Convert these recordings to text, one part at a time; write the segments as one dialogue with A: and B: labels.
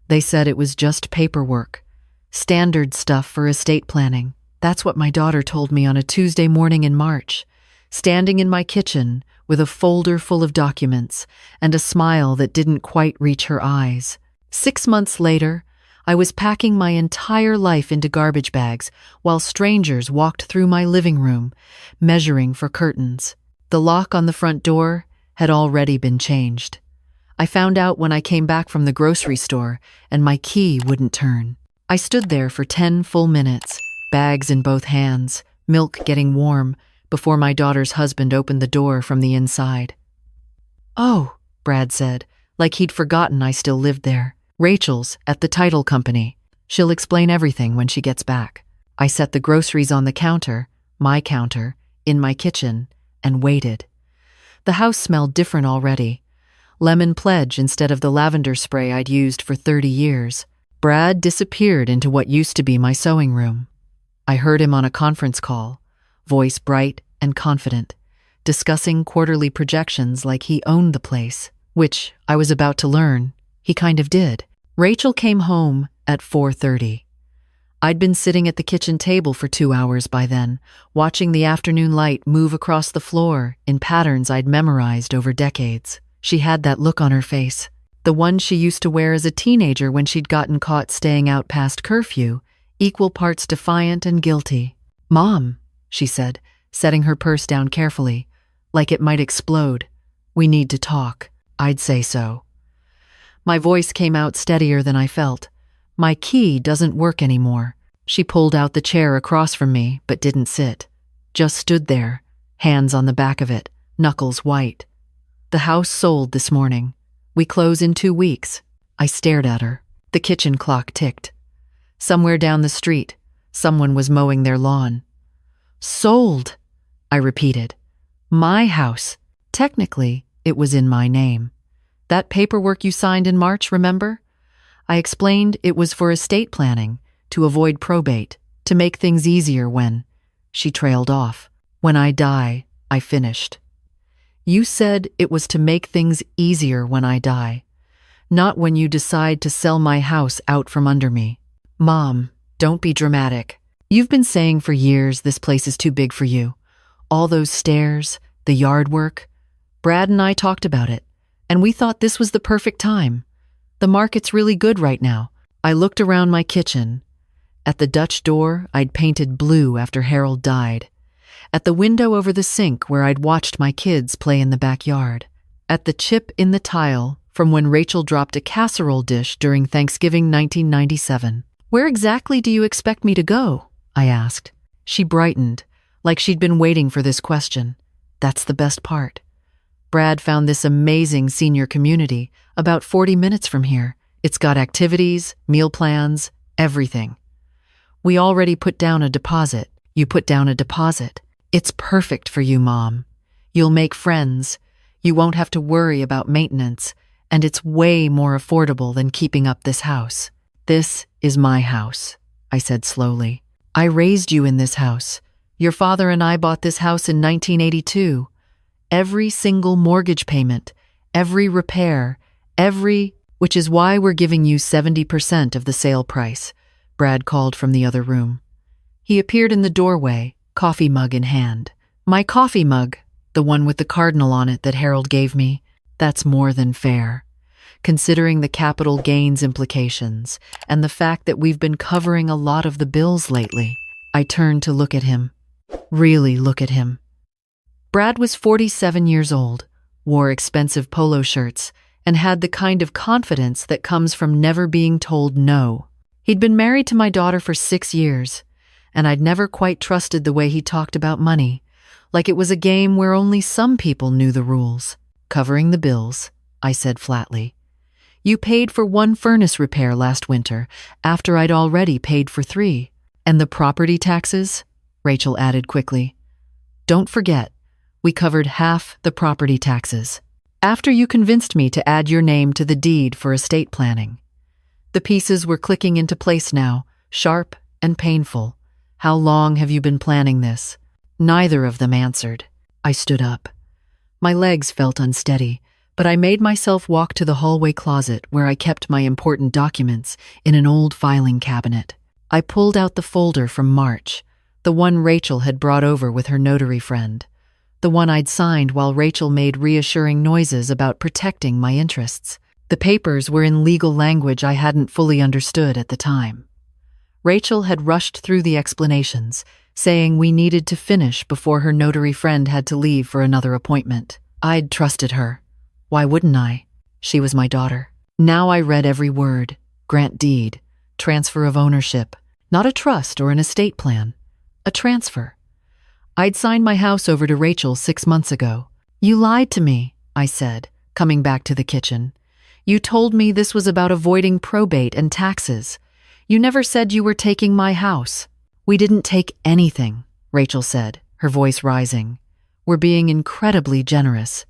A: They said it was just paperwork. Standard stuff for estate planning. That's what my daughter told me on a Tuesday morning in March, standing in my kitchen with a folder full of documents and a smile that didn't quite reach her eyes. 6 months later, I was packing my entire life into garbage bags while strangers walked through my living room, measuring for curtains. The lock on the front door had already been changed. I found out when I came back from the grocery store and my key wouldn't turn. I stood there for 10 full minutes, bags in both hands, milk getting warm, before my daughter's husband opened the door from the inside. "Oh," Brad said, like he'd forgotten I still lived there. "Rachel's at the title company. She'll explain everything when she gets back." I set the groceries on the counter, my counter, in my kitchen, and waited. The house smelled different already. Lemon pledge instead of the lavender spray I'd used for 30 years. Brad disappeared into what used to be my sewing room. I heard him on a conference call, voice bright and confident, discussing quarterly projections like he owned the place, which, I was about to learn, he kind of did. Rachel came home at 4:30. I'd been sitting at the kitchen table for 2 hours by then, watching the afternoon light move across the floor in patterns I'd memorized over decades. She had that look on her face, the one she used to wear as a teenager when she'd gotten caught staying out past curfew, equal parts defiant and guilty. "Mom," she said, setting her purse down carefully, like it might explode. "We need to talk." I'd say so. My voice came out steadier than I felt. "My key doesn't work anymore." She pulled out the chair across from me, but didn't sit. Just stood there, hands on the back of it, knuckles white. "The house sold this morning. We close in 2 weeks." I stared at her. The kitchen clock ticked. Somewhere down the street, someone was mowing their lawn. "Sold," I repeated. "My house. Technically, it was in my name. That paperwork you signed in March, remember? I explained it was for estate planning, to avoid probate, to make things easier when—" She trailed off. "When I die," I finished. "You said it was to make things easier when I die, not when you decide to sell my house out from under me." "Mom, don't be dramatic. You've been saying for years this place is too big for you. All those stairs, the yard work. Brad and I talked about it, and we thought this was the perfect time. The market's really good right now." I looked around my kitchen. At the Dutch door I'd painted blue after Harold died. At the window over the sink where I'd watched my kids play in the backyard. At the chip in the tile from when Rachel dropped a casserole dish during Thanksgiving 1997. "Where exactly do you expect me to go?" I asked. She brightened, like she'd been waiting for this question. "That's the best part. Brad found this amazing senior community about 40 minutes from here. It's got activities, meal plans, everything. We already put down a deposit. You put down a deposit. It's perfect for you, Mom. You'll make friends. You won't have to worry about maintenance, and it's way more affordable than keeping up this house." "This is my house," I said slowly. "I raised you in this house. Your father and I bought this house in 1982. Every single mortgage payment, every repair, which is why we're giving you 70% of the sale price," Brad called from the other room. He appeared in the doorway, coffee mug in hand. "My coffee mug, the one with the cardinal on it that Harold gave me. That's more than fair, considering the capital gains implications and the fact that we've been covering a lot of the bills lately." I turned to look at him. Really look at him. Brad was 47 years old, wore expensive polo shirts, and had the kind of confidence that comes from never being told no. He'd been married to my daughter for 6 years, and I'd never quite trusted the way he talked about money, like it was a game where only some people knew the rules. "Covering the bills," I said flatly. "You paid for 1 furnace repair last winter, after I'd already paid for 3. And the property taxes?" Rachel added quickly. "Don't forget, we covered half the property taxes. After you convinced me to add your name to the deed for estate planning." The pieces were clicking into place now, sharp and painful. "How long have you been planning this?" Neither of them answered. I stood up. My legs felt unsteady, but I made myself walk to the hallway closet where I kept my important documents in an old filing cabinet. I pulled out the folder from March, the one Rachel had brought over with her notary friend, the one I'd signed while Rachel made reassuring noises about protecting my interests. The papers were in legal language I hadn't fully understood at the time. Rachel had rushed through the explanations, saying we needed to finish before her notary friend had to leave for another appointment. I'd trusted her. Why wouldn't I? She was my daughter. Now I read every word: grant deed, transfer of ownership, not a trust or an estate plan, a transfer. I'd signed my house over to Rachel 6 months ago. You lied to me, I said, coming back to the kitchen. You told me this was about avoiding probate and taxes. You never said you were taking my house. We didn't take anything, Rachel said, her voice rising. We're being incredibly generous.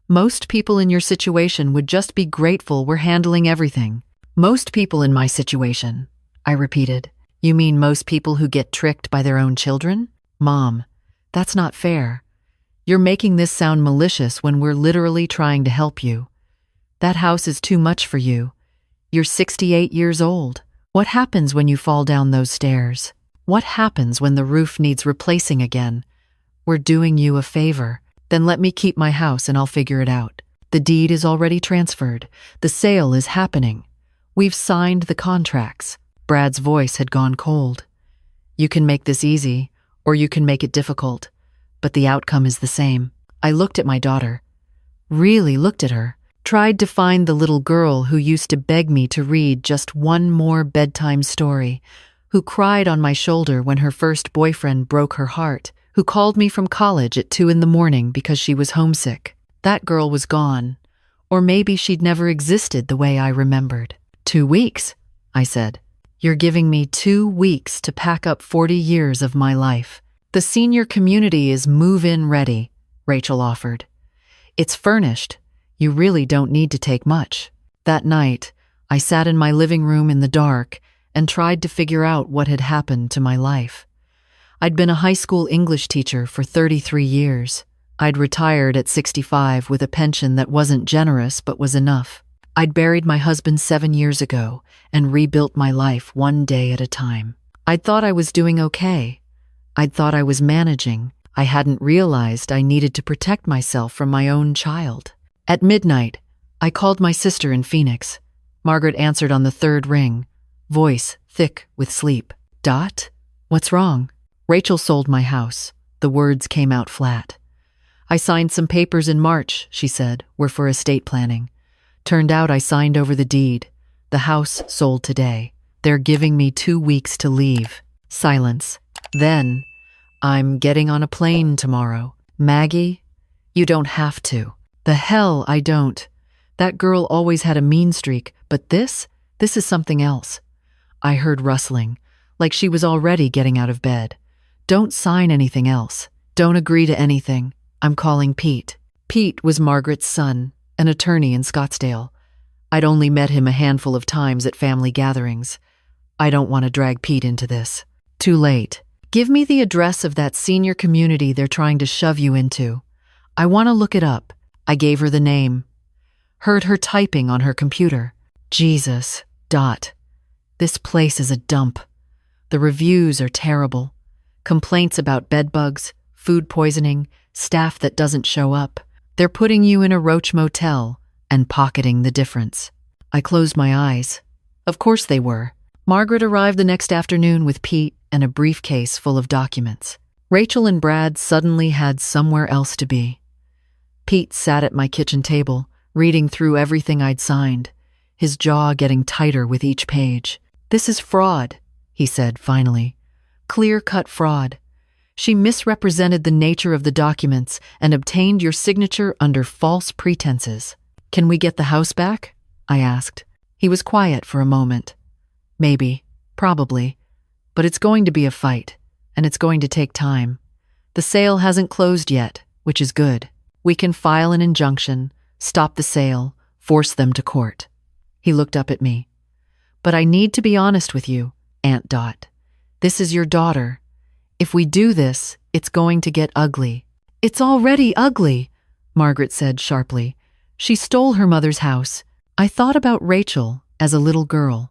A: Most people in your situation would just be grateful we're handling everything. Most people in my situation, I repeated. You mean most people who get tricked by their own children? Mom, that's not fair. You're making this sound malicious when we're literally trying to help you. That house is too much for you. You're 68 years old. What happens when you fall down those stairs? What happens when the roof needs replacing again? We're doing you a favor. Then let me keep my house and I'll figure it out. The deed is already transferred. The sale is happening. We've signed the contracts. Brad's voice had gone cold. You can make this easy, or you can make it difficult, but the outcome is the same. I looked at my daughter. Really looked at her. Tried to find the little girl who used to beg me to read just one more bedtime story, who cried on my shoulder when her first boyfriend broke her heart, who called me from college at 2 a.m. because she was homesick. That girl was gone, or maybe she'd never existed the way I remembered. 2 weeks, I said. You're giving me 2 weeks to pack up 40 years of my life. The senior community is move-in ready, Rachel offered. It's furnished. You really don't need to take much. That night, I sat in my living room in the dark and tried to figure out what had happened to my life. I'd been a high school English teacher for 33 years. I'd retired at 65 with a pension that wasn't generous but was enough. I'd buried my husband 7 years ago and rebuilt my life one day at a time. I'd thought I was doing okay. I'd thought I was managing. I hadn't realized I needed to protect myself from my own child. At midnight, I called my sister in Phoenix. Margaret answered on the 3rd ring, voice thick with sleep. Dot? What's wrong? Rachel sold my house. The words came out flat. I signed some papers in March, she said, were for estate planning. Turned out I signed over the deed. The house sold today. They're giving me 2 weeks to leave. Silence. Then, I'm getting on a plane tomorrow. Maggie, you don't have to. The hell I don't. That girl always had a mean streak, but this is something else. I heard rustling, like she was already getting out of bed. Don't sign anything else. Don't agree to anything. I'm calling Pete. Pete was Margaret's son, an attorney in Scottsdale. I'd only met him a handful of times at family gatherings. I don't want to drag Pete into this. Too late. Give me the address of that senior community they're trying to shove you into. I want to look it up. I gave her the name. Heard her typing on her computer. Jesus, Dot. This place is a dump. The reviews are terrible. Complaints about bedbugs, food poisoning, staff that doesn't show up. They're putting you in a roach motel and pocketing the difference. I closed my eyes. Of course they were. Margaret arrived the next afternoon with Pete and a briefcase full of documents. Rachel and Brad suddenly had somewhere else to be. Pete sat at my kitchen table, reading through everything I'd signed, his jaw getting tighter with each page. This is fraud, he said finally. Clear-cut fraud. She misrepresented the nature of the documents and obtained your signature under false pretenses. Can we get the house back? I asked. He was quiet for a moment. Maybe, probably, but it's going to be a fight, and it's going to take time. The sale hasn't closed yet, which is good. We can file an injunction, stop the sale, force them to court. He looked up at me. But I need to be honest with you, Aunt Dot. This is your daughter. If we do this, it's going to get ugly. It's already ugly, Margaret said sharply. She stole her mother's house. I thought about Rachel as a little girl,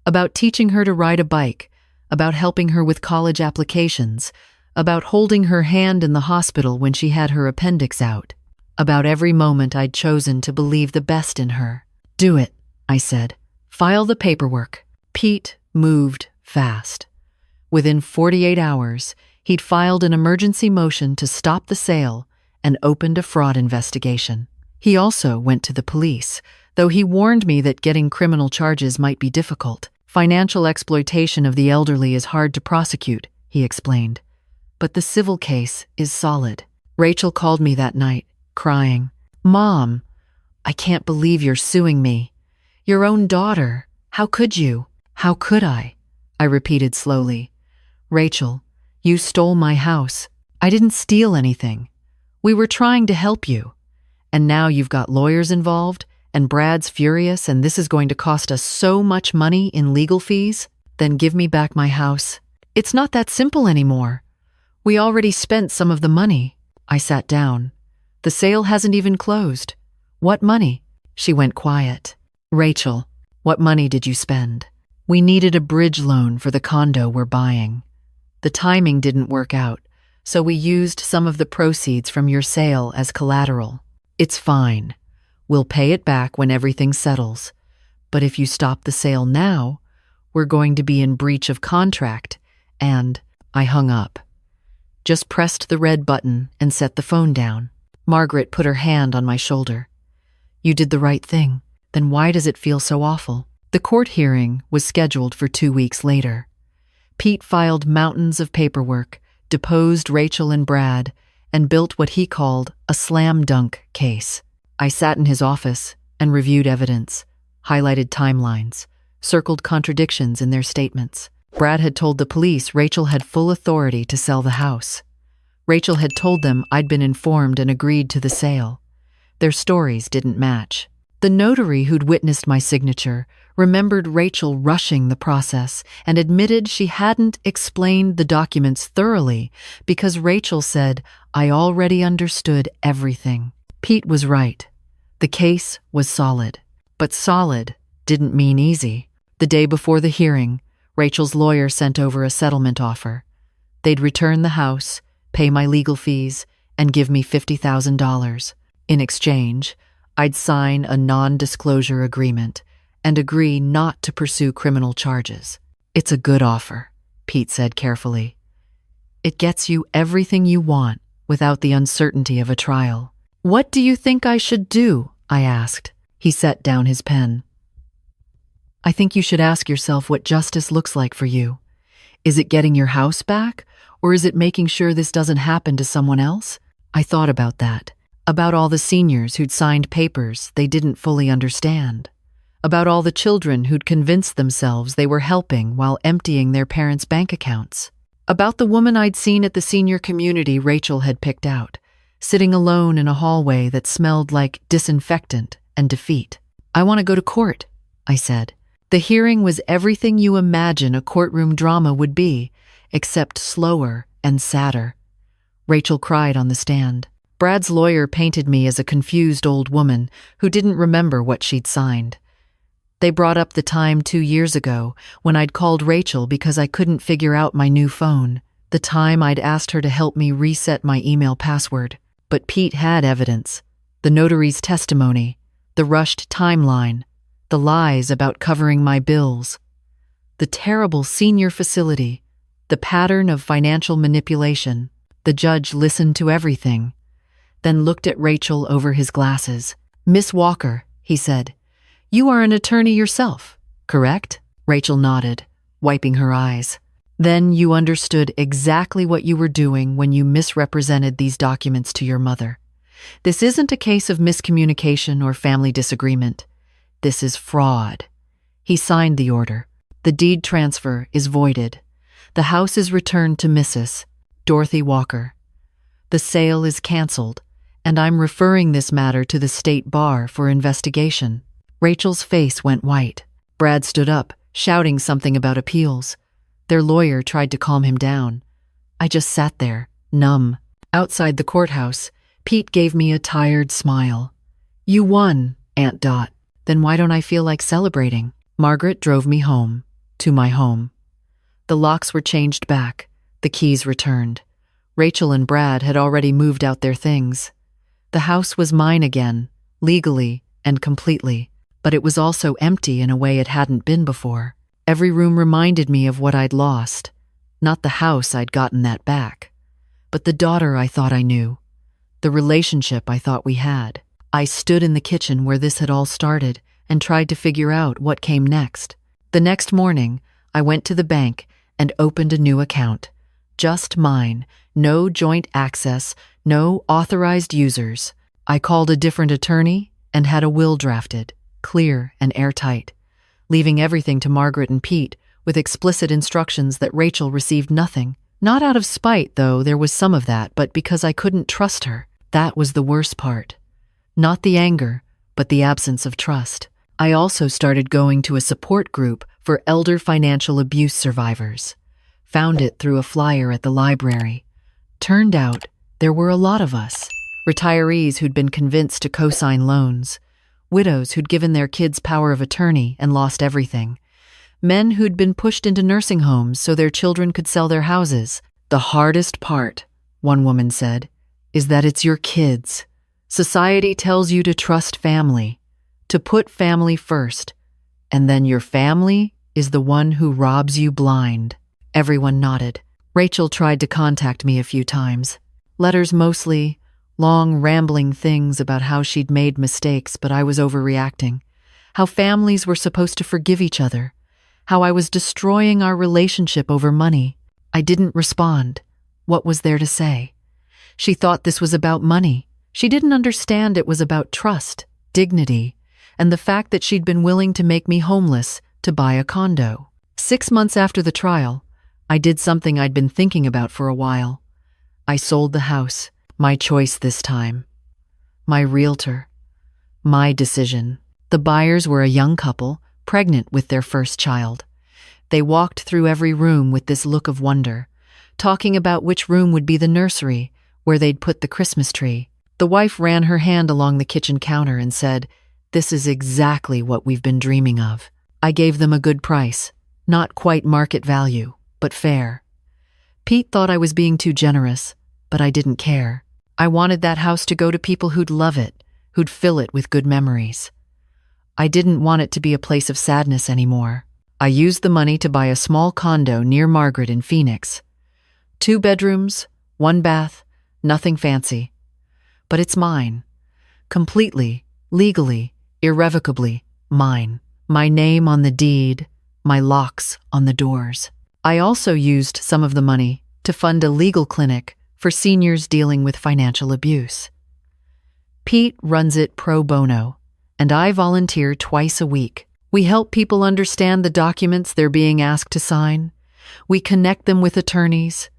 A: about teaching her to ride a bike, about helping her with college applications, about holding her hand in the hospital when she had her appendix out, about every moment I'd chosen to believe the best in her. "Do it," I said. "File the paperwork." Pete moved fast. Within 48 hours, he'd filed an emergency motion to stop the sale and opened a fraud investigation. He also went to the police, though he warned me that getting criminal charges might be difficult. "Financial exploitation of the elderly is hard to prosecute," he explained. "But the civil case is solid." Rachel called me that night, crying, "Mom, I can't believe you're suing me. Your own daughter. How could you?" "How could I?" I repeated slowly. "Rachel, you stole my house. I didn't steal anything. We were trying to help you. And now you've got lawyers involved, and Brad's furious, and this is going to cost us so much money in legal fees? Then give me back my house." "It's not that simple anymore. We already spent some of the money." I sat down. "The sale hasn't even closed." "What money?" She went quiet. "Rachel, what money did you spend?" "We needed a bridge loan for the condo we're buying. The timing didn't work out, so we used some of the proceeds from your sale as collateral." "It's fine. We'll pay it back when everything settles. But if you stop the sale now, we're going to be in breach of contract, and..." I hung up. Just pressed the red button and set the phone down. Margaret put her hand on my shoulder. "You did the right thing. Then why does it feel so awful?" The court hearing was scheduled for 2 weeks later. Pete filed mountains of paperwork, deposed Rachel and Brad, and built what he called a slam dunk case. I sat in his office and reviewed evidence, highlighted timelines, circled contradictions in their statements. Brad had told the police Rachel had full authority to sell the house. Rachel had told them I'd been informed and agreed to the sale. Their stories didn't match. The notary who'd witnessed my signature remembered Rachel rushing the process and admitted she hadn't explained the documents thoroughly because Rachel said, "I already understood everything." Pete was right. The case was solid. But solid didn't mean easy. The day before the hearing, Rachel's lawyer sent over a settlement offer. They'd return the house, pay my legal fees, and give me $50,000. In exchange, I'd sign a non-disclosure agreement and agree not to pursue criminal charges. "It's a good offer," Pete said carefully. "It gets you everything you want without the uncertainty of a trial." "What do you think I should do?" I asked. He set down his pen. "I think you should ask yourself what justice looks like for you. Is it getting your house back, or is it making sure this doesn't happen to someone else?" I thought about that. About all the seniors who'd signed papers they didn't fully understand. About all the children who'd convinced themselves they were helping while emptying their parents' bank accounts. About the woman I'd seen at the senior community Rachel had picked out, sitting alone in a hallway that smelled like disinfectant and defeat. "I want to go to court," I said. The hearing was everything you imagine a courtroom drama would be, except slower and sadder. Rachel cried on the stand. Brad's lawyer painted me as a confused old woman who didn't remember what she'd signed. They brought up the time 2 years ago when I'd called Rachel because I couldn't figure out my new phone, the time I'd asked her to help me reset my email password. But Pete had evidence, the notary's testimony, the rushed timeline, the lies about covering my bills, the terrible senior facility, the pattern of financial manipulation. The judge listened to everything, then looked at Rachel over his glasses. "Miss Walker," he said, "you are an attorney yourself, correct?" Rachel nodded, wiping her eyes. "Then you understood exactly what you were doing when you misrepresented these documents to your mother. This isn't a case of miscommunication or family disagreement. This is fraud." He signed the order. "The deed transfer is voided. The house is returned to Mrs. Dorothy Walker. The sale is canceled, and I'm referring this matter to the state bar for investigation." Rachel's face went white. Brad stood up, shouting something about appeals. Their lawyer tried to calm him down. I just sat there, numb. Outside the courthouse, Pete gave me a tired smile. You won, Aunt Dot. Then why don't I feel like celebrating? Margaret drove me home, to my home. The locks were changed back, the keys returned. Rachel and Brad had already moved out their things. The house was mine again, legally and completely, but it was also empty in a way it hadn't been before. Every room reminded me of what I'd lost. Not the house, I'd gotten that back, but the daughter I thought I knew, the relationship I thought we had. I stood in the kitchen where this had all started and tried to figure out what came next. The next morning, I went to the bank and opened a new account. Just mine, no joint access, no authorized users. I called a different attorney and had a will drafted, clear and airtight, leaving everything to Margaret and Pete with explicit instructions that Rachel received nothing. Not out of spite, though, there was some of that, but because I couldn't trust her. That was the worst part. Not the anger, but the absence of trust. I also started going to a support group for elder financial abuse survivors. Found it through a flyer at the library. Turned out there were a lot of us. Retirees who'd been convinced to co-sign loans. Widows who'd given their kids power of attorney and lost everything. Men who'd been pushed into nursing homes so their children could sell their houses. The hardest part, one woman said, is that it's your kids. Society tells you to trust family, to put family first, and then your family is the one who robs you blind. Everyone nodded. Rachel tried to contact me a few times. Letters mostly, long rambling things about how she'd made mistakes but I was overreacting. How families were supposed to forgive each other. How I was destroying our relationship over money. I didn't respond. What was there to say? She thought this was about money. She didn't understand it was about trust, dignity, and the fact that she'd been willing to make me homeless to buy a condo. 6 months after the trial, I did something I'd been thinking about for a while. I sold the house. My choice this time. My realtor. My decision. The buyers were a young couple, pregnant with their first child. They walked through every room with this look of wonder, talking about which room would be the nursery, where they'd put the Christmas tree. The wife ran her hand along the kitchen counter and said, "This is exactly what we've been dreaming of." I gave them a good price, not quite market value, but fair. Pete thought I was being too generous, but I didn't care. I wanted that house to go to people who'd love it, who'd fill it with good memories. I didn't want it to be a place of sadness anymore. I used the money to buy a small condo near Margaret in Phoenix. 2 bedrooms, 1 bath, nothing fancy. But it's mine. Completely, legally, irrevocably mine. My name on the deed, my locks on the doors. I also used some of the money to fund a legal clinic for seniors dealing with financial abuse. Pete runs it pro bono, and I volunteer twice a week. We help people understand the documents they're being asked to sign. We connect them with attorneys.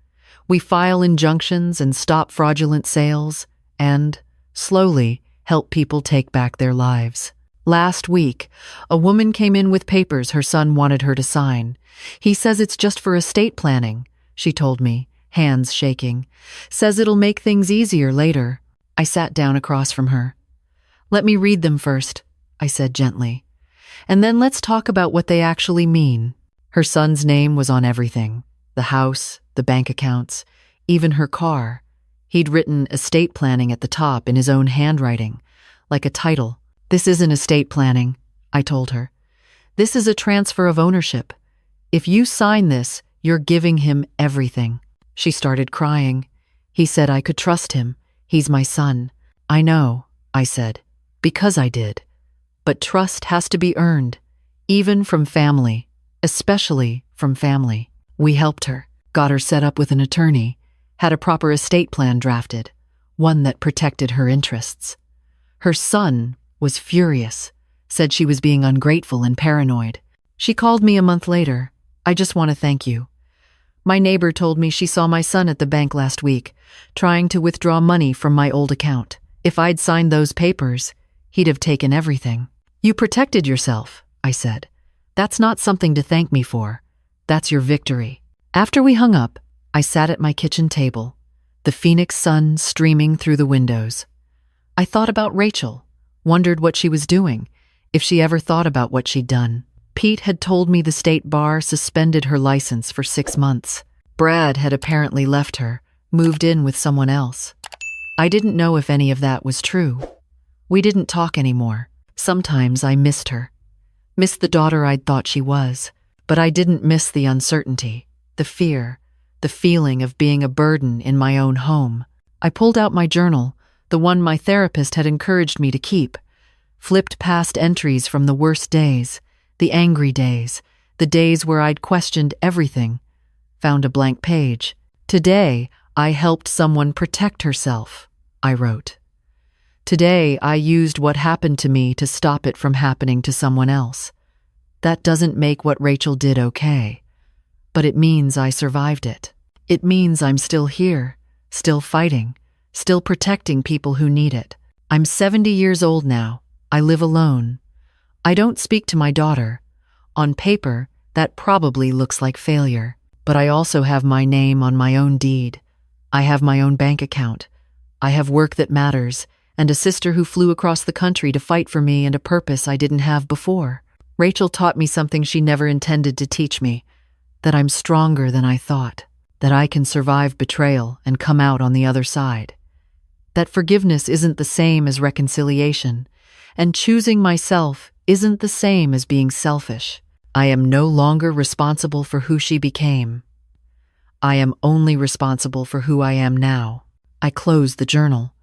A: We file injunctions and stop fraudulent sales, and, slowly, help people take back their lives. Last week, a woman came in with papers her son wanted her to sign. He says it's just for estate planning, she told me, hands shaking. Says it'll make things easier later. I sat down across from her. "Let me read them first," I said gently. "And then let's talk about what they actually mean." Her son's name was on everything. The house, the bank accounts, even her car. He'd written estate planning at the top in his own handwriting, like a title. "This isn't estate planning," I told her. "This is a transfer of ownership. If you sign this, you're giving him everything." She started crying. He said I could trust him. He's my son. "I know," I said, "because I did. But trust has to be earned, even from family, especially from family." We helped her, got her set up with an attorney, had a proper estate plan drafted, one that protected her interests. Her son was furious, said she was being ungrateful and paranoid. She called me a month later. "I just want to thank you. My neighbor told me she saw my son at the bank last week, trying to withdraw money from my old account. If I'd signed those papers, he'd have taken everything." "You protected yourself," I said. "That's not something to thank me for. That's your victory." After we hung up, I sat at my kitchen table, the Phoenix sun streaming through the windows. I thought about Rachel, Wondered what she was doing, if she ever thought about what she'd done. Pete had told me the state bar suspended her license for 6 months. Brad had apparently left her, moved in with someone else. I didn't know if any of that was true. We didn't talk anymore. Sometimes I missed her. Missed the daughter I'd thought she was. But I didn't miss the uncertainty, the fear, the feeling of being a burden in my own home. I pulled out my journal, the one my therapist had encouraged me to keep, flipped past entries from the worst days, the angry days, the days where I'd questioned everything, found a blank page. Today, I helped someone protect herself, I wrote. Today, I used what happened to me to stop it from happening to someone else. That doesn't make what Rachel did okay, but it means I survived it. It means I'm still here, still fighting, still protecting people who need it. I'm 70 years old now. I live alone. I don't speak to my daughter. On paper, that probably looks like failure, but I also have my name on my own deed. I have my own bank account. I have work that matters, and a sister who flew across the country to fight for me and a purpose I didn't have before. Rachel taught me something she never intended to teach me, that I'm stronger than I thought, that I can survive betrayal and come out on the other side, that forgiveness isn't the same as reconciliation, and choosing myself isn't the same as being selfish. I am no longer responsible for who she became. I am only responsible for who I am now. I closed the journal.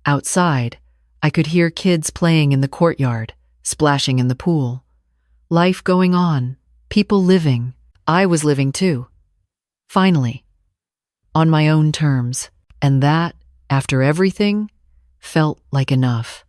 A: Outside, I could hear kids playing in the courtyard, splashing in the pool. Life going on, people living. I was living too. Finally. On my own terms. And that, after everything, felt like enough.